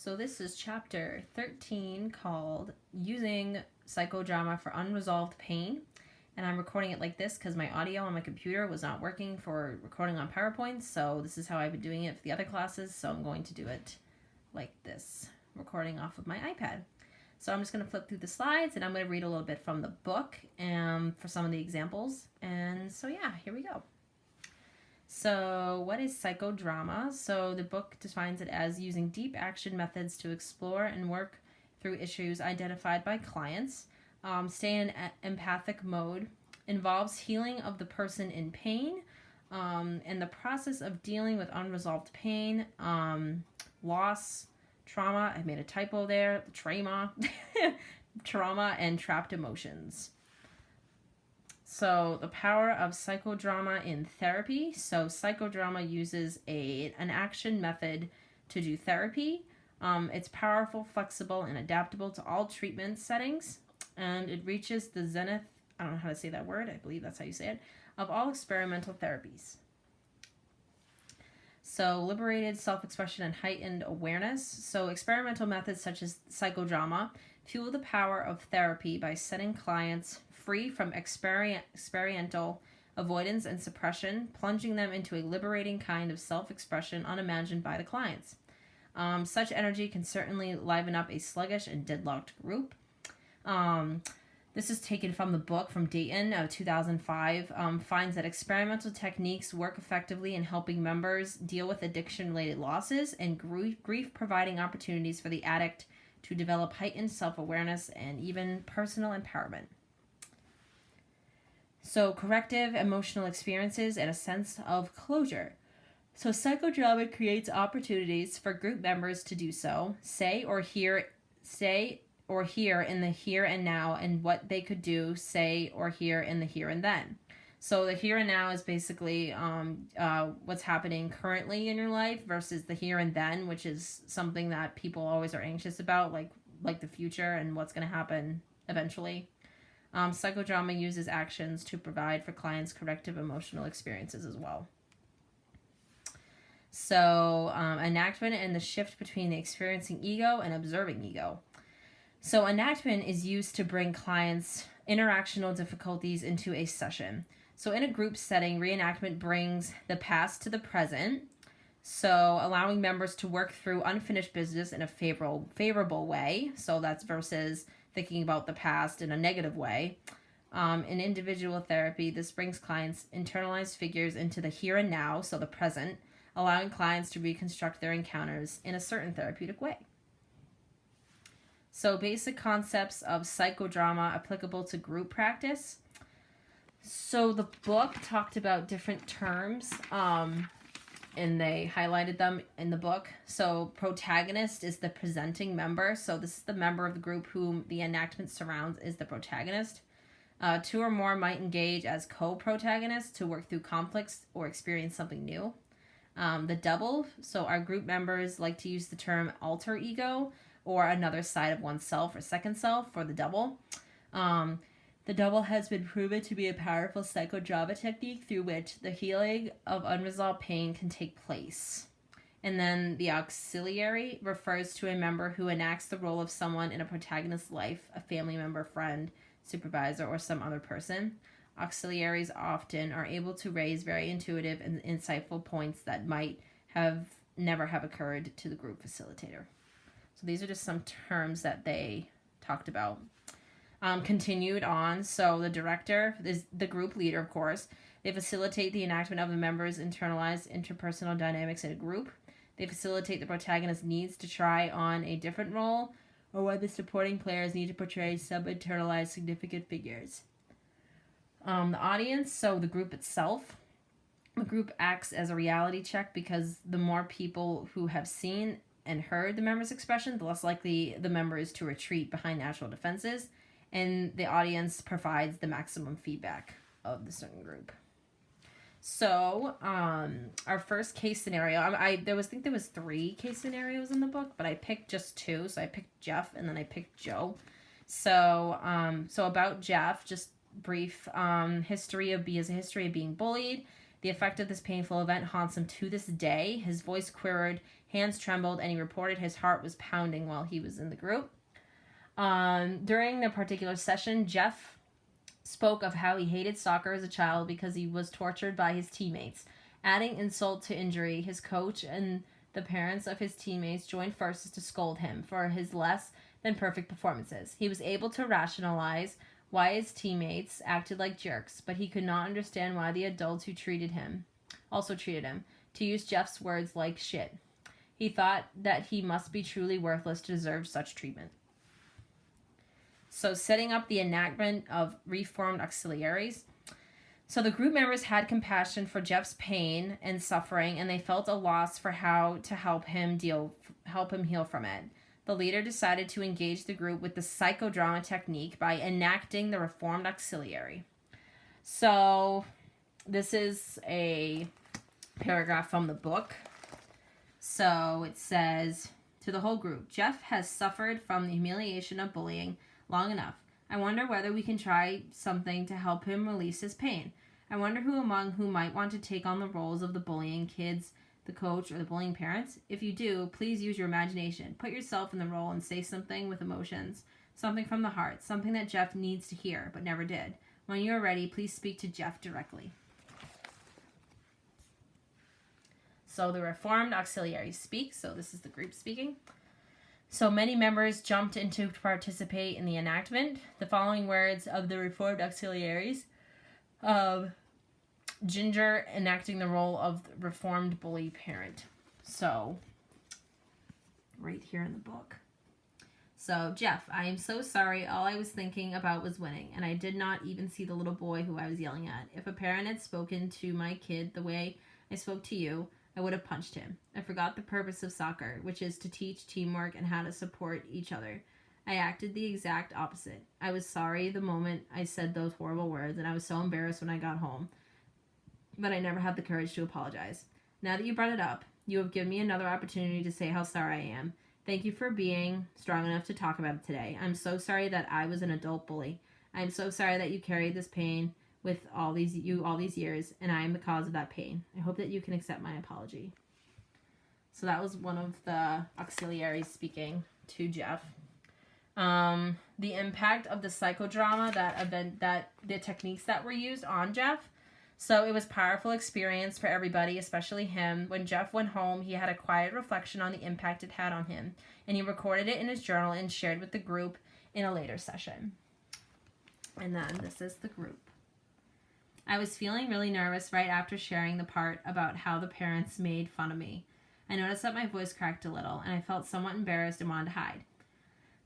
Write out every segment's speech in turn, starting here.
So this is chapter 13 called Using Psychodrama for Unresolved Pain. And I'm recording it like this because my audio on my computer was not working for recording on PowerPoint. So this is how I've been doing it for the other classes. So I'm going to do it like this, recording off of my iPad. So I'm just going to flip through the slides and I'm going to read a little bit from the book for some of the examples. And so yeah, here we go. So what is psychodrama? So the book defines it as using deep action methods to explore and work through issues identified by clients. Stay in empathic mode, involves healing of the person in pain, and the process of dealing with unresolved pain, loss, trauma, I made a typo there, trauma, trauma, and trapped emotions. So the power of psychodrama in therapy. So psychodrama uses an action method to do therapy. It's powerful, flexible, and adaptable to all treatment settings. And it reaches the zenith, I don't know how to say that word, I believe that's how you say it, of all experimental therapies. So liberated self-expression and heightened awareness. So experimental methods such as psychodrama fuel the power of therapy by setting clients free from experiential avoidance and suppression, plunging them into a liberating kind of self-expression unimagined by the clients. Such energy can certainly liven up a sluggish and deadlocked group. This is taken from the book from Dayton of 2005, finds that experimental techniques work effectively in helping members deal with addiction-related losses and grief, providing opportunities for the addict to develop heightened self-awareness and even personal empowerment. So corrective emotional experiences and a sense of closure. So psychodrama creates opportunities for group members to do so, say or hear in the here and now, and what they could do, say or hear in the here and then. So the here and now is basically what's happening currently in your life versus the here and then, which is something that people always are anxious about, like the future and what's going to happen eventually. Psychodrama uses actions to provide for clients corrective emotional experiences as well. So enactment and the shift between the experiencing ego and observing ego. So enactment is used to bring clients' interactional difficulties into a session. So in a group setting, reenactment brings the past to the present, so allowing members to work through unfinished business in a favorable way. So that's versus thinking about the past in a negative way. In individual therapy, this brings clients' internalized figures into the here and now, so the present, allowing clients to reconstruct their encounters in a certain therapeutic way. So basic concepts of psychodrama applicable to group practice. So the book talked about different terms, and they highlighted them in the book. So protagonist is the presenting member. So this is the member of the group whom the enactment surrounds is the protagonist. Two or more might engage as co-protagonists to work through conflicts or experience something new. The double, so our group members like to use the term alter ego, or another side of oneself or second self for the double. The double has been proven to be a powerful psychodrama technique through which the healing of unresolved pain can take place. And then the auxiliary refers to a member who enacts the role of someone in a protagonist's life, a family member, friend, supervisor, or some other person. Auxiliaries often are able to raise very intuitive and insightful points that might never have occurred to the group facilitator. So these are just some terms that they talked about. Continued on, so the director is the group leader, of course. They facilitate the enactment of the members' internalized interpersonal dynamics in a group. They facilitate the protagonist's needs to try on a different role, or when the supporting players need to portray some internalized significant figures. The audience, so the group itself. The group acts as a reality check because the more people who have seen and heard the member's expression, the less likely the member is to retreat behind natural defenses, and the audience provides the maximum feedback of the certain group. So our first case scenario, I think there was 3 case scenarios in the book, but I picked just 2. So I picked Jeff and then I picked Joe. So about Jeff, just brief history of being bullied. The effect of this painful event haunts him to this day. His voice quivered, hands trembled, and he reported his heart was pounding while he was in the group. During the particular session, Jeff spoke of how he hated soccer as a child because he was tortured by his teammates. Adding insult to injury, his coach and the parents of his teammates joined forces to scold him for his less than perfect performances. He was able to rationalize why his teammates acted like jerks, but he could not understand why the adults who also treated him, to use Jeff's words, like shit. He thought that he must be truly worthless to deserve such treatment. So setting up the enactment of reformed auxiliaries. So the group members had compassion for Jeff's pain and suffering, and they felt a loss for how to help him heal from it. The leader decided to engage the group with the psychodrama technique by enacting the reformed auxiliary. So this is a paragraph from the book. So it says, to the whole group, Jeff has suffered from the humiliation of bullying long enough. I wonder whether we can try something to help him release his pain. I wonder who might want to take on the roles of the bullying kids, the coach, or the bullying parents. If you do, please use your imagination. Put yourself in the role and say something with emotions, something from the heart, something that Jeff needs to hear but never did. When you are ready, please speak to Jeff directly. So the reformed auxiliaries speak. So this is the group speaking. So many members jumped in to participate in the enactment. The following words of the reformed auxiliaries. Ginger enacting the role of the reformed bully parent. So, right here in the book. So, Jeff, I am so sorry. All I was thinking about was winning, and I did not even see the little boy who I was yelling at. If a parent had spoken to my kid the way I spoke to you, I would have punched him. I forgot the purpose of soccer, which is to teach teamwork and how to support each other. I acted the exact opposite. I was sorry the moment I said those horrible words, and I was so embarrassed when I got home. But I never had the courage to apologize. Now that you brought it up, you have given me another opportunity to say how sorry I am. Thank you for being strong enough to talk about it today. I'm so sorry that I was an adult bully. I'm so sorry that you carried this pain with all these years, and I am the cause of that pain. I hope that you can accept my apology. So that was one of the auxiliaries speaking to Jeff. The impact of the psychodrama, that the techniques that were used on Jeff. So it was a powerful experience for everybody, especially him. When Jeff went home, he had a quiet reflection on the impact it had on him, and he recorded it in his journal and shared with the group in a later session. And then this is the group. I was feeling really nervous right after sharing the part about how the parents made fun of me. I noticed that my voice cracked a little, and I felt somewhat embarrassed and wanted to hide.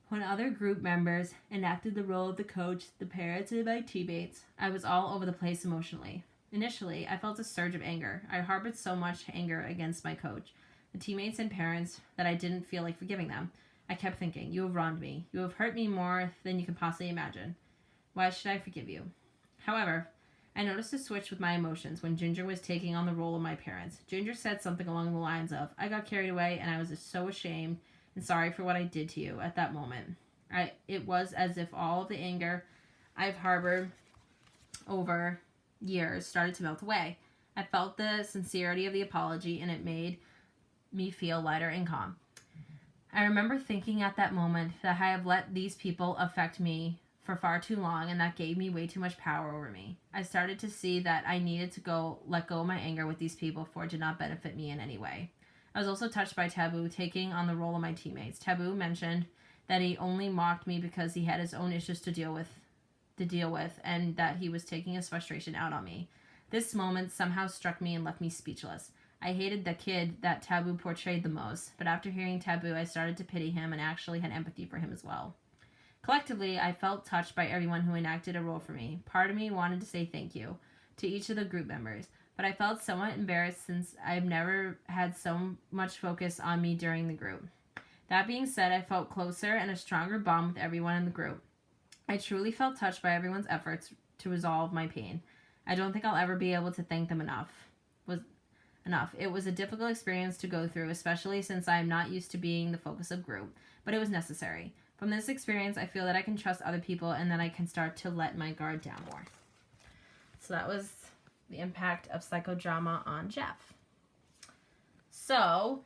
When other group members enacted the role of the coach, the parents, and my teammates, I was all over the place emotionally. Initially, I felt a surge of anger. I harbored so much anger against my coach, the teammates, and parents that I didn't feel like forgiving them. I kept thinking, you have wronged me. You have hurt me more than you can possibly imagine. Why should I forgive you? However, I noticed a switch with my emotions when Ginger was taking on the role of my parents. Ginger said something along the lines of, I got carried away and I was just so ashamed and sorry for what I did to you at that moment. It was as if all of the anger I've harbored over years started to melt away. I felt the sincerity of the apology, and it made me feel lighter and calm. I remember thinking at that moment that I have let these people affect me for far too long, and that gave me way too much power over me. I started to see that I needed to let go of my anger with these people, for it did not benefit me in any way. I was also touched by Taboo taking on the role of my teammates. Taboo mentioned that he only mocked me because he had his own issues to deal with, and that he was taking his frustration out on me. This moment somehow struck me and left me speechless. I hated the kid that Taboo portrayed the most, but after hearing Taboo, I started to pity him and actually had empathy for him as well. Collectively, I felt touched by everyone who enacted a role for me. Part of me wanted to say thank you to each of the group members, but I felt somewhat embarrassed since I've never had so much focus on me during the group. That being said, I felt closer and a stronger bond with everyone in the group. I truly felt touched by everyone's efforts to resolve my pain. I don't think I'll ever be able to thank them enough. It was a difficult experience to go through, especially since I am not used to being the focus of group, but it was necessary. From this experience, I feel that I can trust other people and that I can start to let my guard down more. So that was the impact of psychodrama on Jeff. So,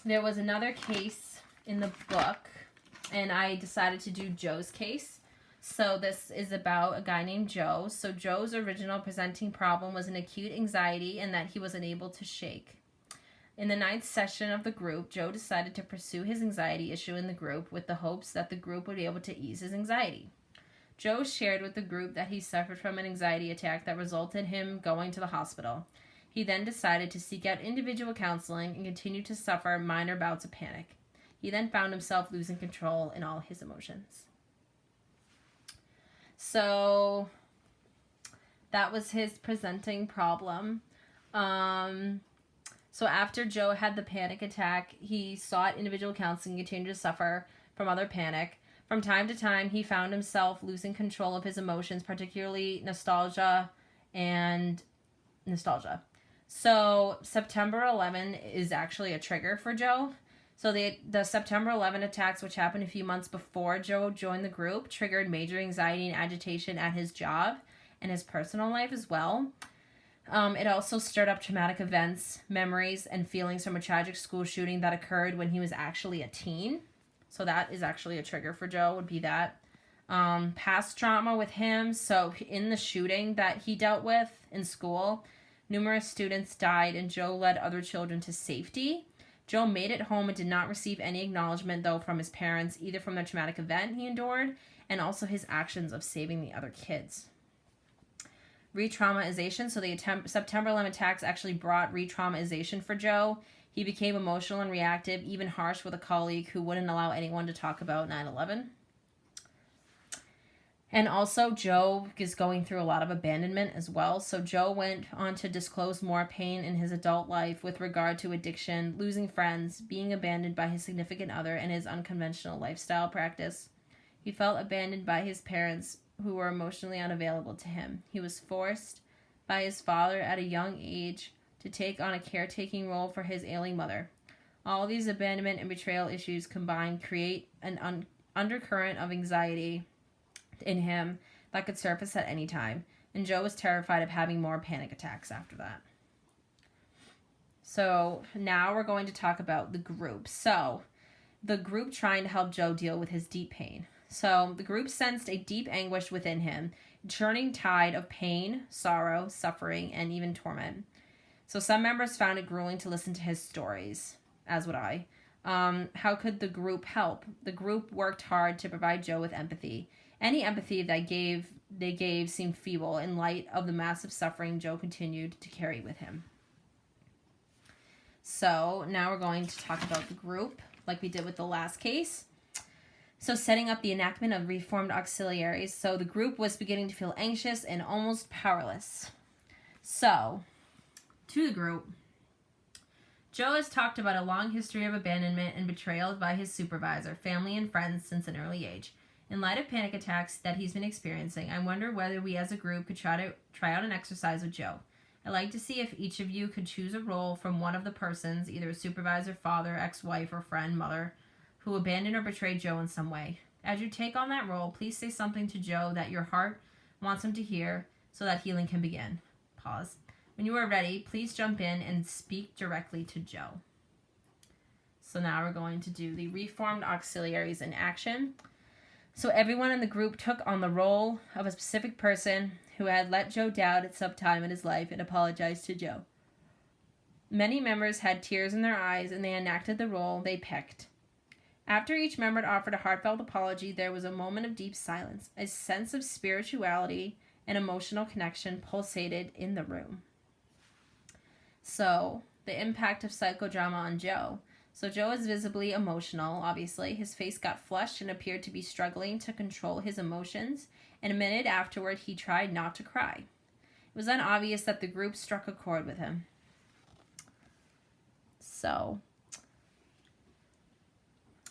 there was another case in the book, and I decided to do Joe's case. So this is about a guy named Joe. So Joe's original presenting problem was an acute anxiety and that he was unable to shake. In the 9th session of the group, Joe decided to pursue his anxiety issue in the group with the hopes that the group would be able to ease his anxiety. Joe shared with the group that he suffered from an anxiety attack that resulted in him going to the hospital. He then decided to seek out individual counseling and continue to suffer minor bouts of panic. He then found himself losing control in all his emotions. So that was his presenting problem. So after Joe had the panic attack, he sought individual counseling and continued to suffer from other panic. From time to time, he found himself losing control of his emotions, particularly nostalgia. So September 11 is actually a trigger for Joe. So the September 11 attacks, which happened a few months before Joe joined the group, triggered major anxiety and agitation at his job and his personal life as well. It also stirred up traumatic events, memories, and feelings from a tragic school shooting that occurred when he was actually a teen. So that is actually a trigger for Joe, would be that. Past trauma with him. So in the shooting that he dealt with in school, numerous students died and Joe led other children to safety. Joe made it home and did not receive any acknowledgement, though, from his parents, either from the traumatic event he endured and also his actions of saving the other kids. Re-traumatization. So the September 11 attacks actually brought re-traumatization for Joe. He became emotional and reactive, even harsh with a colleague who wouldn't allow anyone to talk about 9/11. And also, Joe is going through a lot of abandonment as well. So Joe went on to disclose more pain in his adult life with regard to addiction, losing friends, being abandoned by his significant other, and his unconventional lifestyle practice. He felt abandoned by his parents, who were emotionally unavailable to him. He was forced by his father at a young age to take on a caretaking role for his ailing mother. All these abandonment and betrayal issues combined create an undercurrent of anxiety in him that could surface at any time, and Joe was terrified of having more panic attacks after that. So now we're going to talk about the group. So the group trying to help Joe deal with his deep pain. So the group sensed a deep anguish within him, a churning tide of pain, sorrow, suffering, and even torment. So some members found it grueling to listen to his stories, as would I. How could the group help? The group worked hard to provide Joe with empathy. Any empathy they gave seemed feeble in light of the massive suffering Joe continued to carry with him. So now we're going to talk about the group, like we did with the last case. So setting up the enactment of reformed auxiliaries. So the group was beginning to feel anxious and almost powerless. So, to the group, Joe has talked about a long history of abandonment and betrayal by his supervisor, family, and friends since an early age. In light of panic attacks that he's been experiencing, I wonder whether we as a group could try out an exercise with Joe. I'd like to see if each of you could choose a role from one of the persons, either a supervisor, father, ex-wife, or friend, mother, who abandoned or betrayed Joe in some way. As you take on that role, please say something to Joe that your heart wants him to hear so that healing can begin. Pause. When you are ready, please jump in and speak directly to Joe. So now we're going to do the reformed auxiliaries in action. So everyone in the group took on the role of a specific person who had let Joe down at some time in his life and apologized to Joe. Many members had tears in their eyes and they enacted the role they picked. After each member had offered a heartfelt apology, there was a moment of deep silence. A sense of spirituality and emotional connection pulsated in the room. So, the impact of psychodrama on Joe. So Joe is visibly emotional, obviously. His face got flushed and appeared to be struggling to control his emotions, and a minute afterward he tried not to cry. It was then obvious that the group struck a chord with him. So,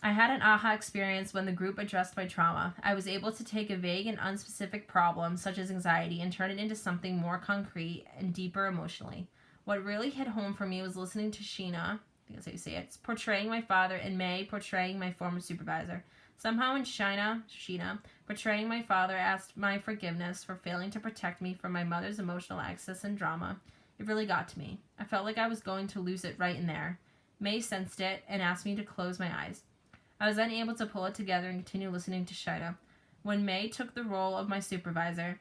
I had an aha experience when the group addressed my trauma. I was able to take a vague and unspecific problem, such as anxiety, and turn it into something more concrete and deeper emotionally. What really hit home for me was listening to Sheena, I think that's how you say it, portraying my father, and May portraying my former supervisor. Somehow when Sheena, portraying my father, asked my forgiveness for failing to protect me from my mother's emotional excess and drama, it really got to me. I felt like I was going to lose it right in there. May sensed it and asked me to close my eyes. I was then able to pull it together and continue listening to Sheena. When May took the role of my supervisor,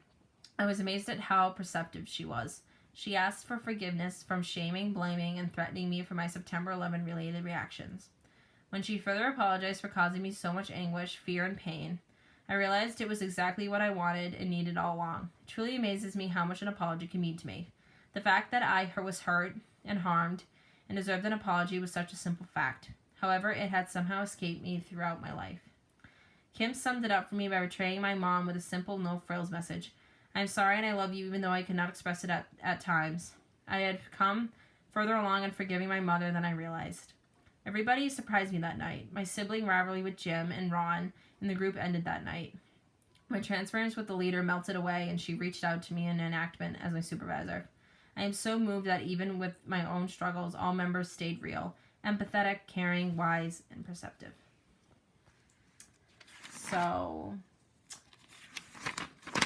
I was amazed at how perceptive she was. She asked for forgiveness from shaming, blaming, and threatening me for my September 11 related reactions. When she further apologized for causing me so much anguish, fear, and pain, I realized it was exactly what I wanted and needed all along. It truly amazes me how much an apology can mean to me. The fact that I was hurt and harmed and deserved an apology was such a simple fact. However, it had somehow escaped me throughout my life. Kim summed it up for me by betraying my mom with a simple, no-frills message. I'm sorry and I love you even though I could not express it at times. I had come further along in forgiving my mother than I realized. Everybody surprised me that night. My sibling rivalry with Jim and Ron in the group ended that night. My transference with the leader melted away and she reached out to me in enactment as my supervisor. I am so moved that even with my own struggles, all members stayed real, empathetic, caring, wise, and perceptive. So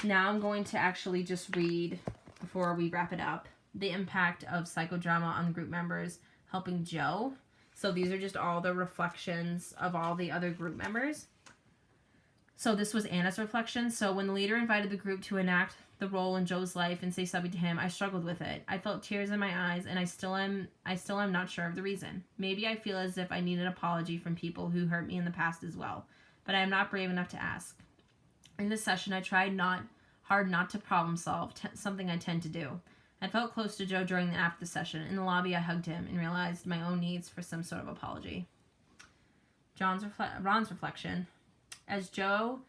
now I'm going to actually just read, before we wrap it up, the impact of psychodrama on group members helping Joe. So these are just all the reflections of all the other group members. So this was Anna's reflection. So when the leader invited the group to enact the role in Joe's life and say something to him, I struggled with it. I felt tears in my eyes, and I still am not sure of the reason. Maybe I feel as if I need an apology from people who hurt me in the past as well, but I am not brave enough to ask. In this session, I tried hard not to problem solve, something I tend to do. I felt close to Joe during and after the session. In the lobby, I hugged him and realized my own needs for some sort of apology. Ron's reflection. As Joe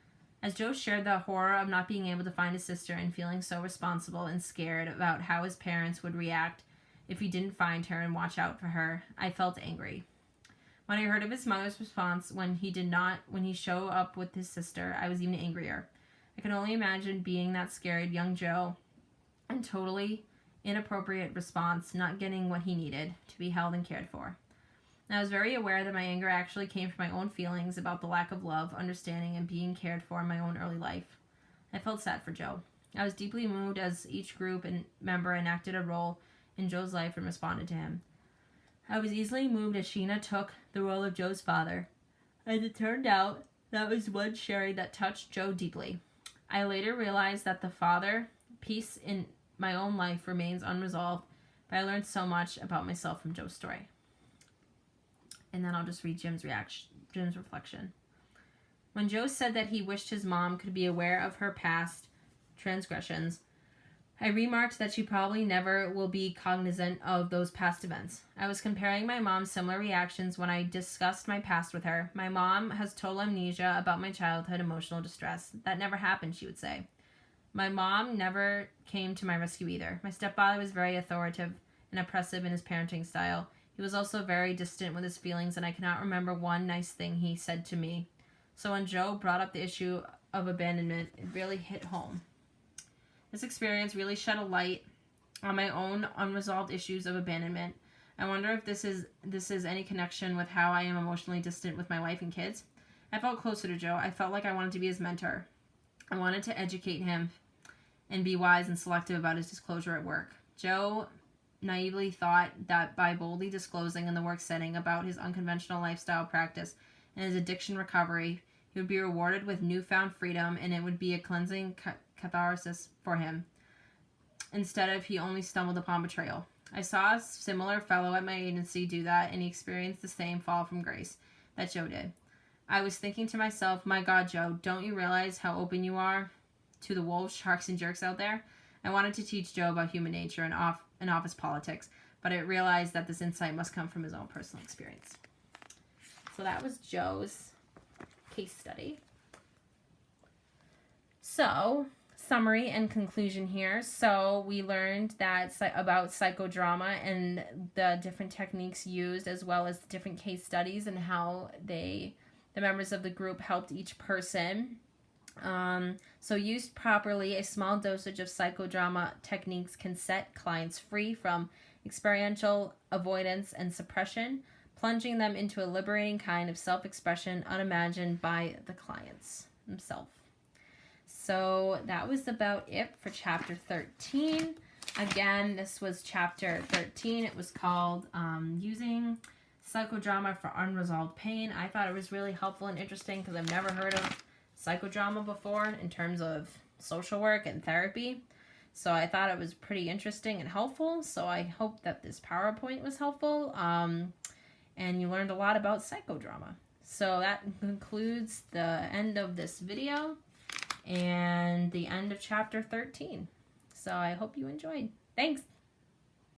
shared the horror of not being able to find his sister and feeling so responsible and scared about how his parents would react if he didn't find her and watch out for her, I felt angry. When I heard of his mother's response when he showed up with his sister, I was even angrier. I can only imagine being that scared young Joe and totally inappropriate response, not getting what he needed to be held and cared for. I was very aware that my anger actually came from my own feelings about the lack of love, understanding, and being cared for in my own early life. I felt sad for Joe. I was deeply moved as each group and member enacted a role in Joe's life and responded to him. I was easily moved as Sheena took the role of Joe's father, and it turned out that was one sharing that touched Joe deeply. I later realized that the father piece in my own life remains unresolved, but I learned so much about myself from Joe's story. And then I'll just read Jim's reflection. When Joe said that he wished his mom could be aware of her past transgressions, I remarked that she probably never will be cognizant of those past events. I was comparing my mom's similar reactions when I discussed my past with her. My mom has total amnesia about my childhood emotional distress. That never happened, she would say. My mom never came to my rescue either. My stepfather was very authoritative and oppressive in his parenting style. He was also very distant with his feelings, and I cannot remember one nice thing he said to me. So when Joe brought up the issue of abandonment, it really hit home. This experience really shed a light on my own unresolved issues of abandonment. I wonder if this is any connection with how I am emotionally distant with my wife and kids. I felt closer to Joe. I felt like I wanted to be his mentor. I wanted to educate him and be wise and selective about his disclosure at work. Joe naively thought that by boldly disclosing in the work setting about his unconventional lifestyle practice and his addiction recovery, he would be rewarded with newfound freedom, and it would be a cleansing catharsis for him. Instead of he only stumbled upon betrayal. I saw a similar fellow at my agency do that, and he experienced the same fall from grace that Joe did. I was thinking to myself, my God, Joe, don't you realize how open you are to the wolves, sharks, and jerks out there? I wanted to teach Joe about human nature and office politics, but I realized that this insight must come from his own personal experience. So that was Joe's case study. So, summary and conclusion here. So we learned that about psychodrama and the different techniques used, as well as the different case studies and how the members of the group helped each person. So used properly, a small dosage of psychodrama techniques can set clients free from experiential avoidance and suppression, plunging them into a liberating kind of self-expression unimagined by the clients themselves. So that was about it for chapter 13. Again, this was chapter 13. It was called Using Psychodrama for Unresolved Pain. I thought it was really helpful and interesting because I've never heard of psychodrama before in terms of social work and therapy. So I thought it was pretty interesting and helpful. So I hope that this PowerPoint was helpful. And you learned a lot about psychodrama. So that concludes the end of this video and the end of chapter 13. So I hope you enjoyed. Thanks.